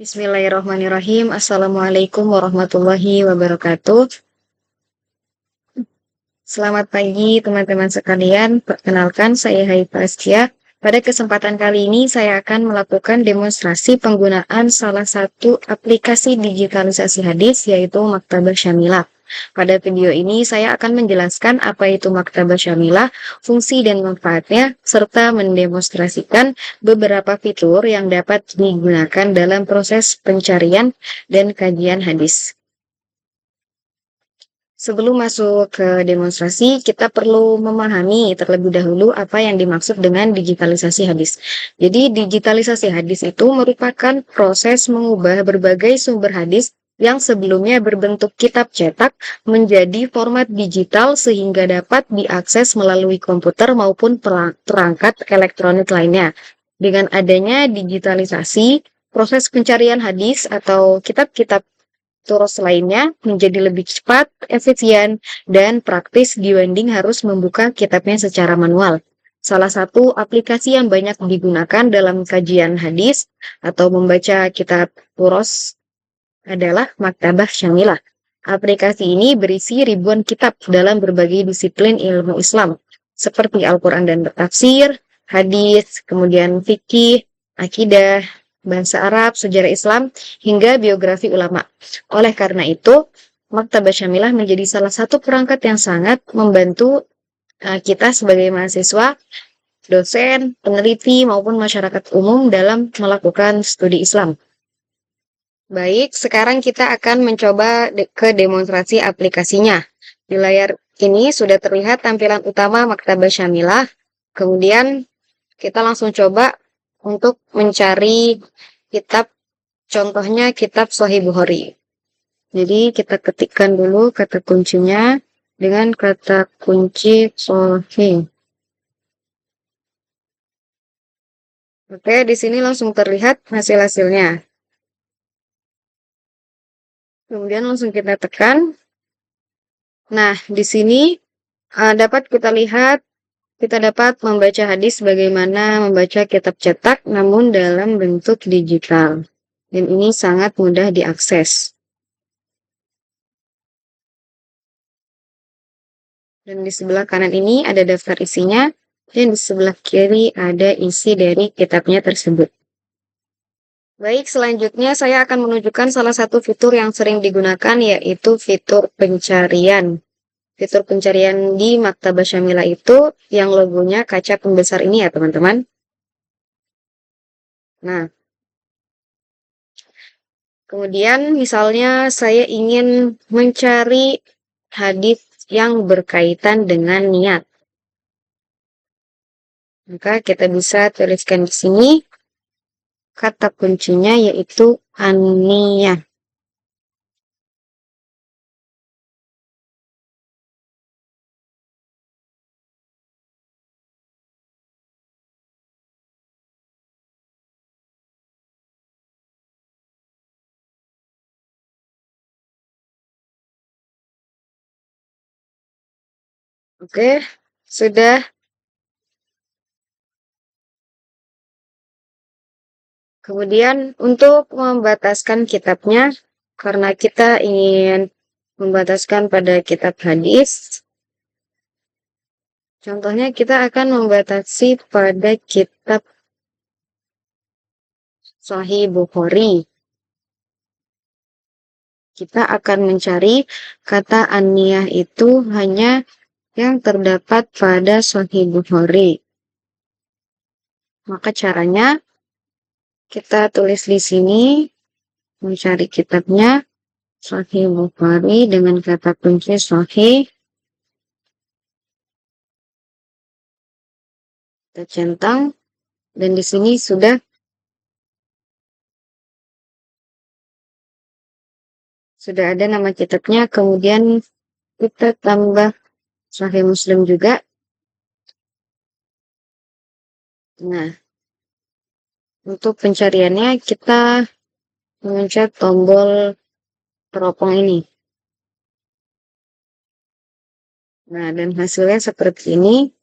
Bismillahirrahmanirrahim. Assalamualaikum warahmatullahi wabarakatuh. Selamat pagi teman-teman sekalian. Perkenalkan saya Haifa Astia. Pada kesempatan kali ini saya akan melakukan demonstrasi penggunaan salah satu aplikasi digitalisasi hadis yaitu Maktabah Syamilah. Pada video ini saya akan menjelaskan apa itu Maktabah Syamilah, fungsi dan manfaatnya, serta mendemonstrasikan beberapa fitur yang dapat digunakan dalam proses pencarian dan kajian hadis. Sebelum masuk ke demonstrasi, kita perlu memahami terlebih dahulu apa yang dimaksud dengan digitalisasi hadis. Jadi, digitalisasi hadis itu merupakan proses mengubah berbagai sumber hadis yang sebelumnya berbentuk kitab cetak menjadi format digital sehingga dapat diakses melalui komputer maupun perangkat elektronik lainnya. Dengan adanya digitalisasi, proses pencarian hadis atau kitab-kitab terus lainnya menjadi lebih cepat, efisien, dan praktis dibanding harus membuka kitabnya secara manual. Salah satu aplikasi yang banyak digunakan dalam kajian hadis atau membaca kitab turos adalah Maktabah Syamilah. Aplikasi ini berisi ribuan kitab dalam berbagai disiplin ilmu Islam, seperti Al-Quran dan tafsir, hadis, kemudian fikih, akidah, bahasa Arab, sejarah Islam, hingga biografi ulama. Oleh karena itu, Maktabah Syamilah menjadi salah satu perangkat yang sangat membantu kita sebagai mahasiswa, dosen, peneliti, maupun masyarakat umum dalam melakukan studi Islam. Baik, sekarang kita akan mencoba ke demonstrasi aplikasinya. Di layar ini sudah terlihat tampilan utama Maktabah Syamilah. Kemudian kita langsung coba untuk mencari kitab, contohnya kitab Sahih Bukhari. Jadi kita ketikkan dulu kata kuncinya dengan kata kunci Sahih. Oke, di sini langsung terlihat hasil-hasilnya. Kemudian langsung kita tekan. Nah, di sini dapat kita lihat, kita dapat membaca hadis bagaimana membaca kitab cetak namun dalam bentuk digital. Dan ini sangat mudah diakses. Dan di sebelah kanan ini ada daftar isinya, dan di sebelah kiri ada isi dari kitabnya tersebut. Baik, selanjutnya saya akan menunjukkan salah satu fitur yang sering digunakan, yaitu fitur pencarian. Fitur pencarian di Maktabah Syamilah itu yang logonya kaca pembesar ini ya teman-teman. Nah, kemudian misalnya saya ingin mencari hadis yang berkaitan dengan niat. Maka kita bisa tuliskan di sini kata kuncinya yaitu an-niyah. Oke, sudah. Kemudian untuk membataskan kitabnya, karena kita ingin membataskan pada kitab hadis, contohnya kita akan membatasi pada kitab Sahih Bukhari. Kita akan mencari kata an-niyah itu hanya yang terdapat pada Sahih Bukhari. Maka caranya kita tulis di sini, mencari kitabnya Sahih Bukhari dengan kata kunci Sahih. Kita centang, dan di sini sudah ada nama kitabnya. Kemudian kita tambah Sahih Muslim juga. Nah, untuk pencariannya kita memencet tombol teropong ini. Nah, dan hasilnya seperti ini.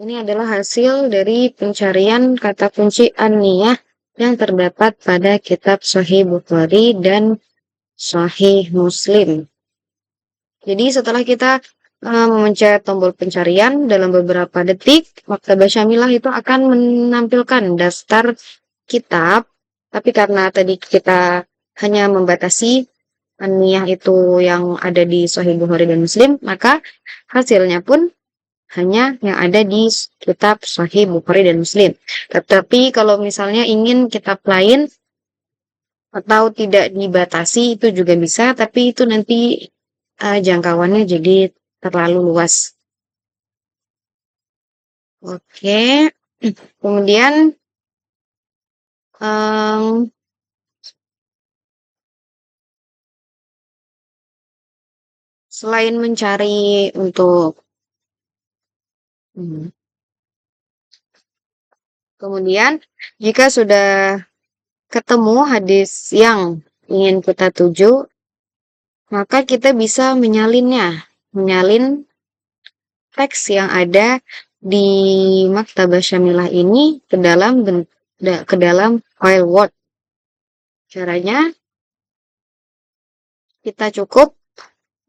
Ini adalah hasil dari pencarian kata kunci an-niyah yang terdapat pada kitab Sahih Bukhari dan Sahih Muslim. Jadi setelah kita memencet tombol pencarian dalam beberapa detik, Maktabah Syamilah itu akan menampilkan daftar kitab, tapi karena tadi kita hanya membatasi an-niyah itu yang ada di Sahih Bukhari dan Muslim, maka hasilnya pun hanya yang ada di kitab Sahih Bukhari dan Muslim. Tetapi kalau misalnya ingin kitab lain atau tidak dibatasi itu juga bisa, tapi itu nanti jangkauannya jadi terlalu luas. Oke, kemudian selain mencari untuk kemudian jika sudah ketemu hadis yang ingin kita tuju, maka kita bisa menyalin teks yang ada di Maktabah Syamilah ini ke dalam file Word. Caranya kita cukup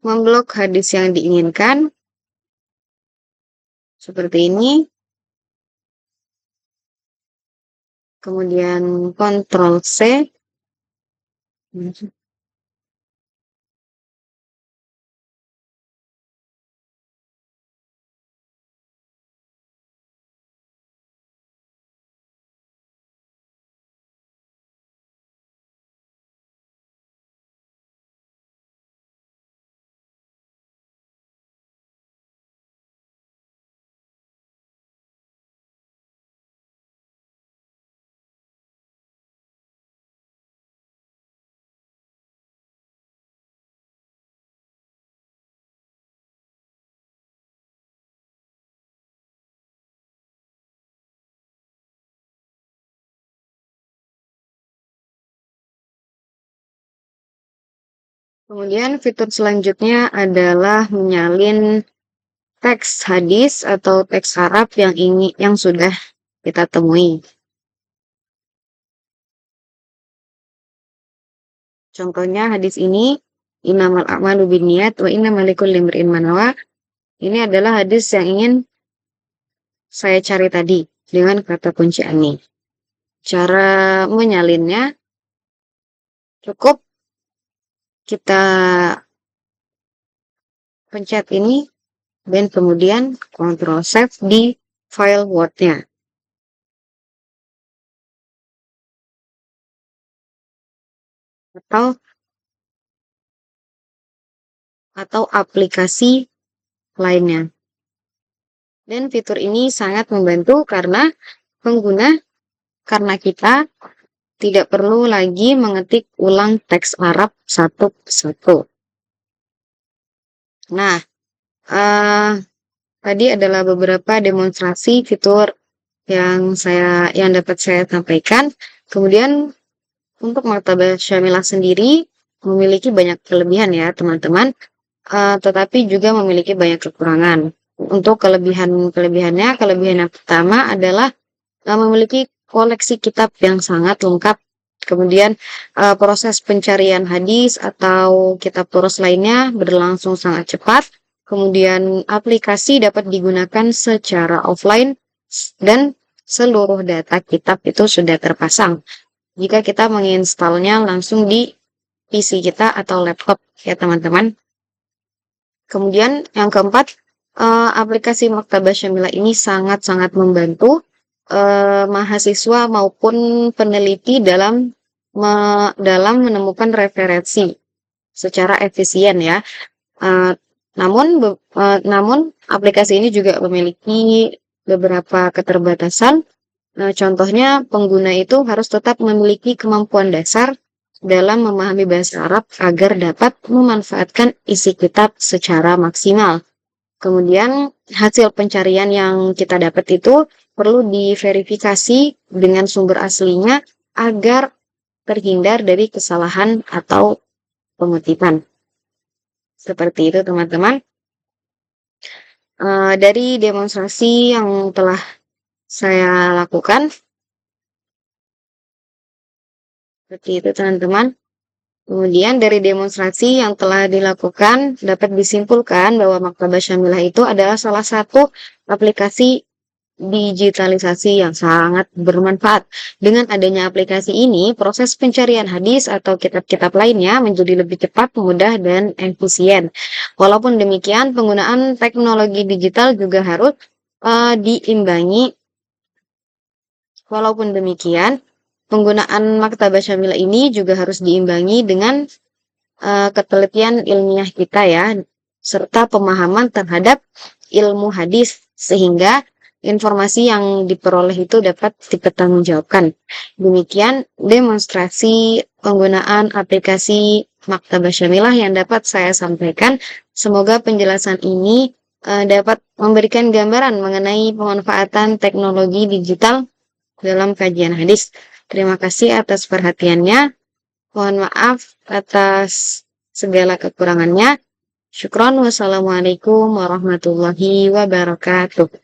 memblok hadis yang diinginkan seperti ini. Kemudian Ctrl C. Kemudian fitur selanjutnya adalah menyalin teks hadis atau teks Arab yang sudah kita temui. Contohnya hadis ini, innamal a'malu binniyat wa innamal likulli imri'in ma nawa. Ini adalah hadis yang ingin saya cari tadi dengan kata kunci ani. Cara menyalinnya cukup kita pencet ini dan kemudian Ctrl Save di file Word-nya. Atau aplikasi lainnya. Dan fitur ini sangat membantu karena kita tidak perlu lagi mengetik ulang teks Arab satu persatu. Nah, tadi adalah beberapa demonstrasi fitur yang dapat saya sampaikan. Kemudian untuk Maktabah Syamilah sendiri memiliki banyak kelebihan ya teman-teman, tetapi juga memiliki banyak kekurangan. Untuk kelebihan yang pertama adalah memiliki koleksi kitab yang sangat lengkap. Kemudian proses pencarian hadis atau kitab poros lainnya berlangsung sangat cepat. Kemudian aplikasi dapat digunakan secara offline dan seluruh data kitab itu sudah terpasang jika kita menginstalnya langsung di PC kita atau laptop ya teman-teman. Kemudian yang keempat, aplikasi Maktabah Syamilah ini sangat-sangat membantu mahasiswa maupun peneliti dalam menemukan referensi secara efisien ya. Namun aplikasi ini juga memiliki beberapa keterbatasan. Contohnya pengguna itu harus tetap memiliki kemampuan dasar dalam memahami bahasa Arab agar dapat memanfaatkan isi kitab secara maksimal. Kemudian hasil pencarian yang kita dapat itu perlu diverifikasi dengan sumber aslinya agar terhindar dari kesalahan atau pengutipan. Seperti itu teman-teman. Dari demonstrasi yang telah saya lakukan, seperti itu teman-teman. Kemudian dari demonstrasi yang telah dilakukan dapat disimpulkan bahwa Maktabah Syamilah itu adalah salah satu aplikasi digitalisasi yang sangat bermanfaat. Dengan adanya aplikasi ini, proses pencarian hadis atau kitab-kitab lainnya menjadi lebih cepat, mudah, dan efisien. Walaupun demikian, penggunaan teknologi digital juga harus diimbangi. Walaupun demikian, penggunaan Maktabah Syamilah ini juga harus diimbangi dengan ketelitian ilmiah kita ya, serta pemahaman terhadap ilmu hadis, sehingga informasi yang diperoleh itu dapat dipertanggungjawabkan. Demikian demonstrasi penggunaan aplikasi Maktabah Syamilah yang dapat saya sampaikan. Semoga penjelasan ini dapat memberikan gambaran mengenai pemanfaatan teknologi digital dalam kajian hadis. Terima kasih atas perhatiannya. Mohon maaf atas segala kekurangannya. Syukron, wassalamualaikum warahmatullahi wabarakatuh.